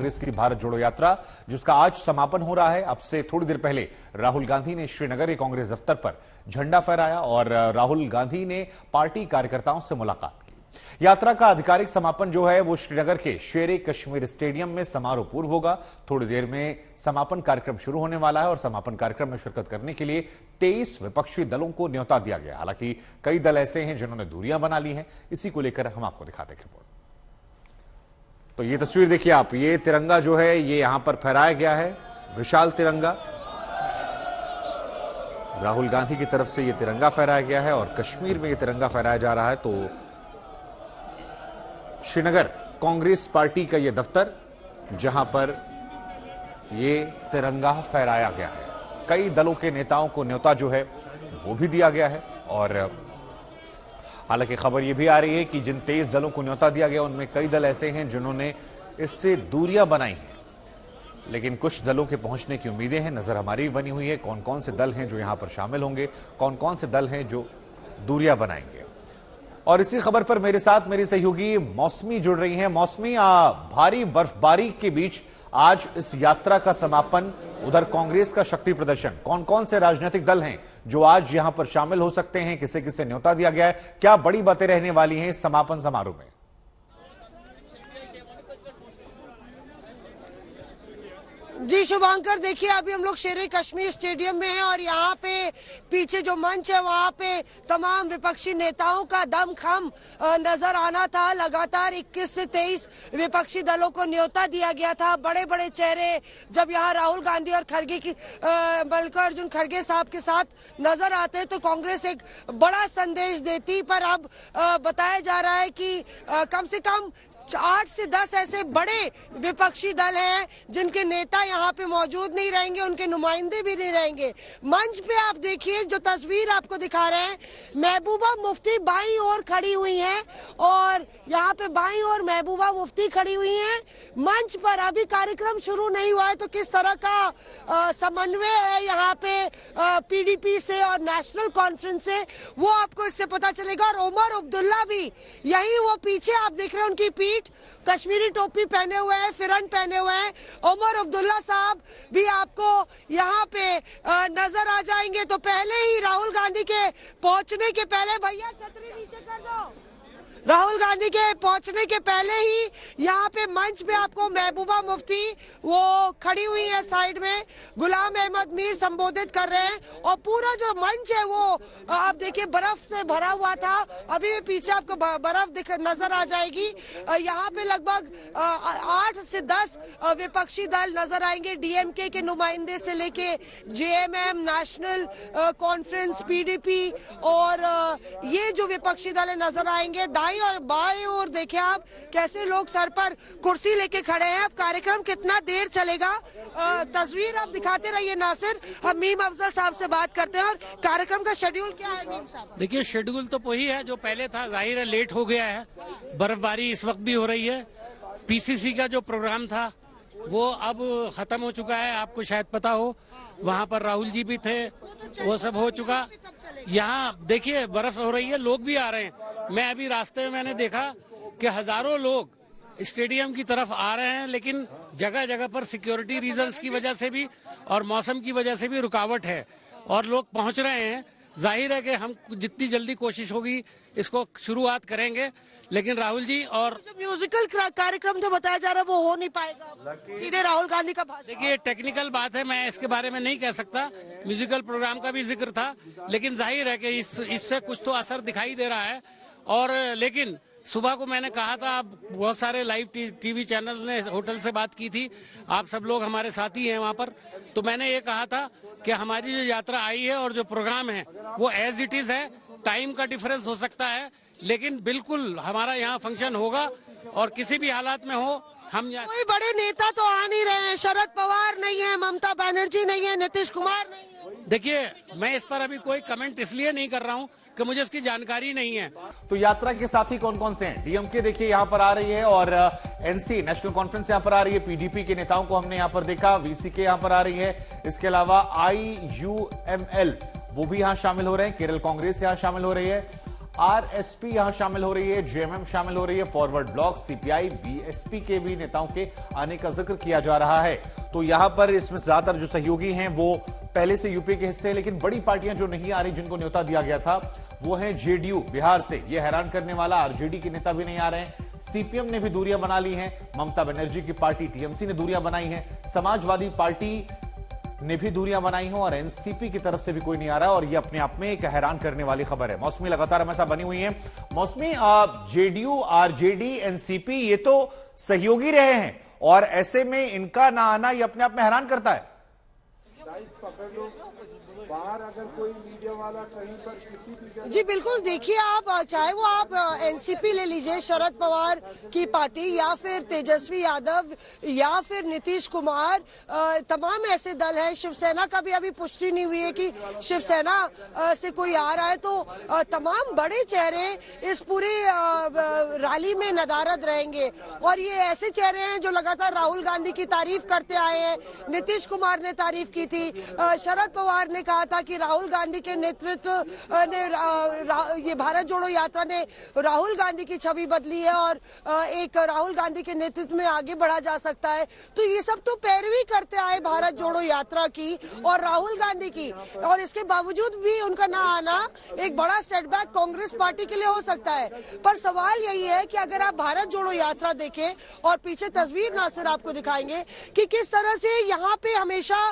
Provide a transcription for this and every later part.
कांग्रेस की भारत जोड़ो यात्रा, जिसका आज समापन हो रहा है। अब से थोड़ी देर पहले राहुल गांधी ने श्रीनगर के कांग्रेस दफ्तर पर झंडा फहराया और राहुल गांधी ने पार्टी कार्यकर्ताओं से मुलाकात की। यात्रा का आधिकारिक समापन जो है वो श्रीनगर के शेरे कश्मीर स्टेडियम में समारोह पूर्व होगा। थोड़ी देर में समापन कार्यक्रम शुरू होने वाला है और समापन कार्यक्रम में शिरकत करने के लिए 23 विपक्षी दलों को न्योता दिया गया। हालांकि कई दल ऐसे हैं जिन्होंने दूरियां बना ली हैं। इसी को लेकर हम आपको दिखाते हैं रिपोर्ट। तो ये तस्वीर देखिए आप, ये तिरंगा जो है ये यहां पर फहराया गया है, विशाल तिरंगा। राहुल गांधी की तरफ से ये तिरंगा फहराया गया है और कश्मीर में ये तिरंगा फहराया जा रहा है। तो श्रीनगर कांग्रेस पार्टी का ये दफ्तर जहां पर ये तिरंगा फहराया गया है। कई दलों के नेताओं को न्योता जो है वो भी दिया गया है और हालांकि खबर यह भी आ रही है कि जिन 23 दलों को न्योता दिया गया उनमें कई दल ऐसे हैं जिन्होंने इससे दूरियां बनाई हैं, लेकिन कुछ दलों के पहुंचने की उम्मीदें हैं। नजर हमारी बनी हुई है कौन कौन से दल हैं जो यहां पर शामिल होंगे, कौन कौन से दल हैं जो दूरियां बनाएंगे। और इसी खबर पर मेरे साथ मेरी सहयोगी मौसमी जुड़ रही हैं। मौसमी, भारी बर्फबारी के बीच आज इस यात्रा का समापन, उधर कांग्रेस का शक्ति प्रदर्शन, कौन कौन से राजनीतिक दल हैं जो आज यहां पर शामिल हो सकते हैं, किसे किसे न्योता दिया गया है, क्या बड़ी बातें रहने वाली हैं इस समापन समारोह में? जी शुभांकर, देखिए अभी हम लोग शेरे कश्मीर स्टेडियम में हैं और यहाँ पे पीछे जो मंच है वहाँ पे तमाम विपक्षी नेताओं का दमखम नजर आना था। लगातार 21 से 23 विपक्षी दलों को न्योता दिया गया था। बड़े बड़े चेहरे जब यहाँ राहुल गांधी और खड़गे की मल्लिकार्जुन खड़गे साहब के साथ नजर आते तो कांग्रेस एक बड़ा संदेश देती, पर अब बताया जा रहा है कि कम से कम 8 से 10 ऐसे बड़े विपक्षी दल हैं जिनके नेता यहाँ पे मौजूद नहीं रहेंगे, उनके नुमाइंदे भी नहीं रहेंगे। मंच पे आप देखिए जो तस्वीर आपको दिखा रहे हैं, महबूबा मुफ्ती बाईं ओर खड़ी हुई हैं और यहाँ पे बाईं ओर महबूबा मुफ्ती खड़ी हुई हैं। मंच पर अभी कार्यक्रम शुरू नहीं हुआ है तो किस तरह का समन्वय है यहाँ पे पीडीपी से और नेशनल कॉन्फ्रेंस से, वो आपको इससे पता चलेगा। और उमर अब्दुल्ला भी यही, वो पीछे आप देख रहे हैं उनकी पीठ, कश्मीरी टोपी पहने हुए हैं, फिरन पहने हुए हैं। उमर अब्दुल्ला साहब भी आपको यहाँ पे नजर आ जाएंगे। तो पहले ही राहुल गांधी के पहुंचने के पहले, भैया छतरी नीचे कर दो, राहुल गांधी के पहुंचने के पहले ही यहाँ पे मंच पे आपको महबूबा मुफ्ती वो खड़ी हुई है, साइड में गुलाम अहमद मीर संबोधित कर रहे हैं और पूरा जो मंच है वो आप देखिए बर्फ से भरा हुआ था। अभी भी पीछे आपको बर्फ नजर आ जाएगी। यहाँ पे लगभग 8 से 10 विपक्षी दल नजर आएंगे, डीएमके के नुमाइंदे से लेके जेएमएम, नेशनल कॉन्फ्रेंस, पीडीपी और ये जो विपक्षी दल नजर आएंगे। दाई और बाएं ओर देखिए आप कैसे लोग सर पर कुर्सी लेके खड़े हैं। अब कार्यक्रम कितना देर चलेगा तस्वीर आप दिखाते रहिए नासिर। हम मीम अफजल साहब से बात करते हैं और कार्यक्रम का शेड्यूल क्या है मीम साहब? देखिए शेड्यूल तो वही है जो पहले था, जाहिर है लेट हो गया है, बर्फबारी इस वक्त भी हो रही है। पीसीसी का जो प्रोग्राम था वो अब खत्म हो चुका है, आपको शायद पता हो, वहाँ पर राहुल जी भी थे, वो सब हो चुका। यहाँ देखिए बर्फ हो रही है, लोग भी आ रहे हैं। मैं अभी रास्ते में मैंने देखा कि हजारों लोग स्टेडियम की तरफ आ रहे हैं, लेकिन जगह जगह पर सिक्योरिटी रीजंस की वजह से भी और मौसम की वजह से भी रुकावट है और लोग पहुंच रहे हैं। जाहिर है कि हम जितनी जल्दी कोशिश होगी इसको शुरुआत करेंगे, लेकिन राहुल जी और जो म्यूजिकल कार्यक्रम जो बताया जा रहा है वो हो नहीं पाएगा, सीधे राहुल गांधी का भाषण। देखिए टेक्निकल बात है, मैं इसके बारे में नहीं कह सकता। म्यूजिकल प्रोग्राम का भी जिक्र था, लेकिन जाहिर है कि इससे कुछ तो असर दिखाई दे रहा है। और लेकिन सुबह को मैंने कहा था, आप बहुत सारे लाइव टीवी चैनल ने होटल से बात की थी, आप सब लोग हमारे साथी हैं वहाँ पर, तो मैंने ये कहा था कि हमारी जो यात्रा आई है और जो प्रोग्राम है वो एज इट इज है। टाइम का डिफरेंस हो सकता है, लेकिन बिल्कुल हमारा यहाँ फंक्शन होगा और किसी भी हालात में हो हम। कोई बड़े नेता तो आ नहीं रहे हैं, शरद पवार नहीं है, ममता बनर्जी नहीं है, नीतीश कुमार नहीं है। देखिए मैं इस पर अभी कोई कमेंट इसलिए नहीं कर रहा हूँ कि मुझे इसकी जानकारी नहीं है। तो यात्रा के साथी कौन कौन से हैं? डीएमके देखिए यहां पर आ रही है और एनसी नेशनल कॉन्फ्रेंस यहां पर आ रही है, पीडीपी के नेताओं को हमने यहां पर देखा, वीसीके यहां पर आ रही है, इसके अलावा आईयूएमएल वो भी यहां शामिल हो रहे हैं, केरल कांग्रेस यहां शामिल हो रही है, आरएसपी यहां शामिल हो रही है, जेएमएम शामिल हो रही है, फॉरवर्ड ब्लॉक, सीपीआई, बीएसपी के भी नेताओं के आने का जिक्र किया जा रहा है। तो यहां पर इसमें ज्यादातर जो सहयोगी हैं वो पहले से यूपीए के हिस्से हैं, लेकिन बड़ी पार्टियां जो नहीं आ रही, जिनको न्योता दिया गया था, वो है जेडीयू बिहार से। यह हैरान करने वाला, आरजेडी के नेता भी नहीं आ रहे हैं। सीपीएम ने भी दूरियां बना ली हैं, ममता बनर्जी की पार्टी टीएमसी ने दूरियां बनाई हैं, समाजवादी पार्टी ने भी दूरियां बनाई हैं और एनसीपी की तरफ से भी कोई नहीं आ रहा। और ये अपने आप में एक हैरान करने वाली खबर है। मौसमी लगातार हमारे साथ बनी हुई है। मौसमी, जेडीयू, आरजेडी, एनसीपी ये तो सहयोगी रहे हैं और ऐसे में इनका ना आना ये अपने आप में हैरान करता है। बाहर अगर कोई मीडिया वाला कहीं पर किसी भी जी बिल्कुल, देखिए आप चाहे वो आप एनसीपी ले लीजिए, शरद पवार की पार्टी, या फिर तेजस्वी यादव, या फिर नीतीश कुमार, तमाम ऐसे दल हैं। शिवसेना का भी अभी पुष्टि नहीं हुई है कि शिवसेना से कोई आ रहा है। तो तमाम बड़े चेहरे इस पूरे रैली में नदारद रहेंगे और ये ऐसे चेहरे हैं जो लगातार राहुल गांधी की तारीफ करते आए हैं। नीतीश कुमार ने तारीफ की थी, शरद पवार ने कहा था कि राहुल गांधी के नेतृत्व ने ये भारत जोड़ो यात्रा ने राहुल गांधी की छवि बदली है और एक राहुल गांधी के नेतृत्व में आगे बढ़ा जा सकता है। तो ये सब तो पैरवी करते आए भारत जोड़ो यात्रा की और राहुल गांधी की, और इसके बावजूद भी उनका ना आना एक बड़ा सेटबैक कांग्रेस पार्टी के लिए हो सकता है। पर सवाल यही है कि अगर आप भारत जोड़ो यात्रा देखें और पीछे तस्वीर नासिर आपको दिखाएंगे कि किस तरह से यहाँ पे हमेशा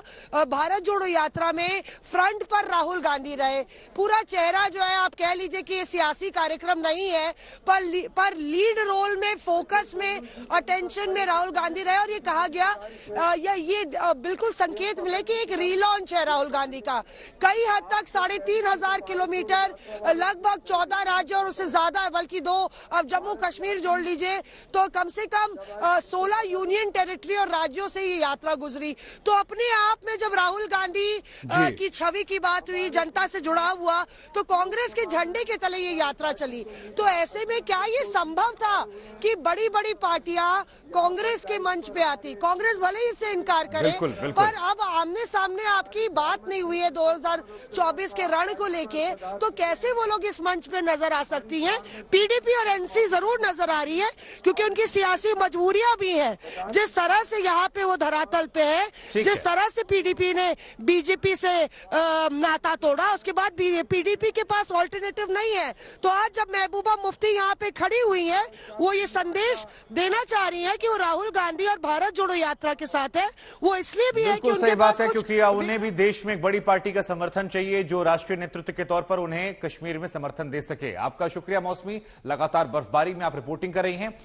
भारत जोड़ो यात्रा में फ्रंट पर राहुल गांधी रहे। पूरा चेहरा जो है, आप कह लीजिए कि ये सियासी कार्यक्रम नहीं है, पर लीड रोल में, फोकस में, अटेंशन में राहुल गांधी रहे। और ये कहा गया ये बिल्कुल संकेत मिले कि एक रीलॉन्च है राहुल गांधी का। कई हद तक 3,500 किलोमीटर, लगभग 14 राज्य और उससे ज्यादा, बल्कि 2 अब जम्मू कश्मीर जोड़ लीजिए तो कम से कम 16 यूनियन टेरिटरी और राज्यों से ये यात्रा गुजरी। तो अपने आप में जब राहुल गांधी की छवि की बात हुई, जनता से जुड़ाव हुआ, तो कांग्रेस के झंडे के तले ये यात्रा चली। तो ऐसे में क्या ये संभव था कि बड़ी बड़ी पार्टियां कांग्रेस के मंच पे आती? कांग्रेस भले ही इससे इनकार करे, बिल्कुल, बिल्कुल। पर अब आमने सामने आपकी बात नहीं हुई है 2024 के रण को लेके, तो कैसे वो लोग इस मंच पे नजर आ सकती हैं? पीडीपी और एनसी जरूर नजर आ रही है क्योंकि उनकी सियासी मजबूरियां भी हैं। जिस तरह से यहाँ पे वो धरातल पे है, जिस तरह से पीडीपी ने बीजेपी से नाता तोड़ा, उसके बाद पीडीपी के पास ऑल्टरनेटिव नहीं है। तो आज जब महबूबा मुफ्ती यहाँ पे खड़ी हुई है, वो ये संदेश देना चाह रही है कि वो राहुल गांधी और भारत जोड़ो यात्रा के साथ है। वो इसलिए भी है कि उनके सही बात पास है क्योंकि उन्हें भी देश में एक बड़ी पार्टी का समर्थन चाहिए जो राष्ट्रीय नेतृत्व के तौर पर उन्हें कश्मीर में समर्थन दे सके। आपका शुक्रिया मौसमी, लगातार बर्फबारी में आप रिपोर्टिंग कर रही हैं।